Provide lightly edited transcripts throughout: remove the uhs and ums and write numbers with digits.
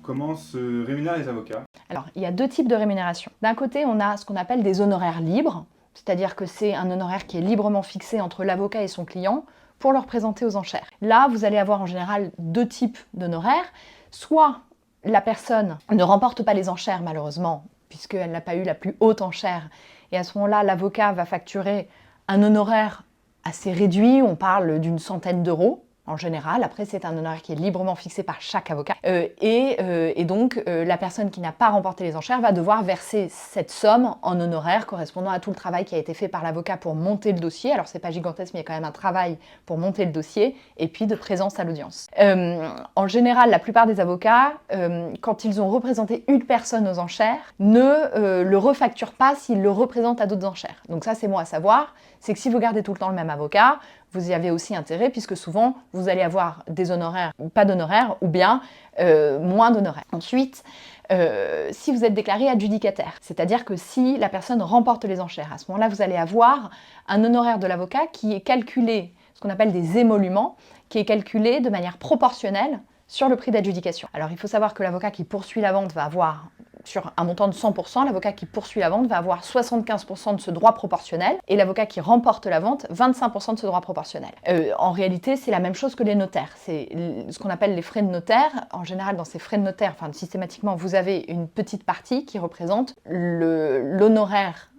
Comment se rémunèrent les avocats? Alors, il y a deux types de rémunération. D'un côté, on a ce qu'on appelle des honoraires libres, c'est-à-dire que c'est un honoraire qui est librement fixé entre l'avocat et son client pour le représenter aux enchères. Là, vous allez avoir en général deux types d'honoraires. Soit la personne ne remporte pas les enchères, malheureusement, puisqu'elle n'a pas eu la plus haute enchère, et à ce moment-là, l'avocat va facturer un honoraire assez réduit, on parle d'une centaine d'euros, en général. Après, c'est un honoraire qui est librement fixé par chaque avocat. Et donc, la personne qui n'a pas remporté les enchères va devoir verser cette somme en honoraire correspondant à tout le travail qui a été fait par l'avocat pour monter le dossier. Alors, c'est pas gigantesque, mais il y a quand même un travail pour monter le dossier, et puis de présence à l'audience. En général, la plupart des avocats, quand ils ont représenté une personne aux enchères, ne le refacturent pas s'ils le représentent à d'autres enchères. Donc ça, c'est bon à savoir. C'est que si vous gardez tout le temps le même avocat, vous y avez aussi intérêt, puisque souvent, vous allez avoir des honoraires ou pas d'honoraires, ou bien moins d'honoraires. Ensuite, si vous êtes déclaré adjudicataire, c'est-à-dire que si la personne remporte les enchères, à ce moment-là, vous allez avoir un honoraire de l'avocat qui est calculé, ce qu'on appelle des émoluments, qui est calculé de manière proportionnelle sur le prix d'adjudication. Alors, il faut savoir que l'avocat qui poursuit la vente va avoir, sur un montant de 100%, l'avocat qui poursuit la vente va avoir 75% de ce droit proportionnel et l'avocat qui remporte la vente, 25% de ce droit proportionnel. En réalité, c'est la même chose que les notaires. C'est ce qu'on appelle les frais de notaire. En général, dans ces frais de notaire, enfin, systématiquement, vous avez une petite partie qui représente l'honoraire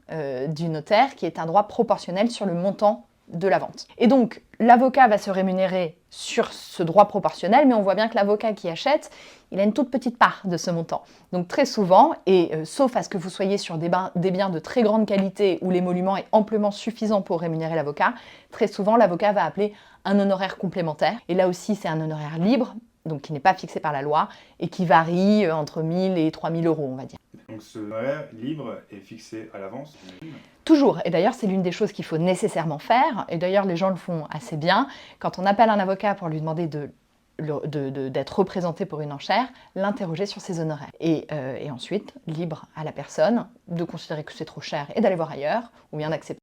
du notaire, qui est un droit proportionnel sur le montant de la vente. Et donc, l'avocat va se rémunérer sur ce droit proportionnel, mais on voit bien que l'avocat qui achète, il a une toute petite part de ce montant. Donc très souvent, et sauf à ce que vous soyez sur des biens de très grande qualité où l'émolument est amplement suffisant pour rémunérer l'avocat, très souvent l'avocat va appeler un honoraire complémentaire. Et là aussi, c'est un honoraire libre, donc qui n'est pas fixé par la loi, et qui varie entre 1000 et 3000 euros, on va dire. Donc ce honoraire libre est fixé à l'avance, j'imagine. Toujours, et d'ailleurs c'est l'une des choses qu'il faut nécessairement faire, et d'ailleurs les gens le font assez bien, quand on appelle un avocat pour lui demander d'être représenté pour une enchère, l'interroger sur ses honoraires. Et ensuite, libre à la personne de considérer que c'est trop cher et d'aller voir ailleurs, ou bien d'accepter.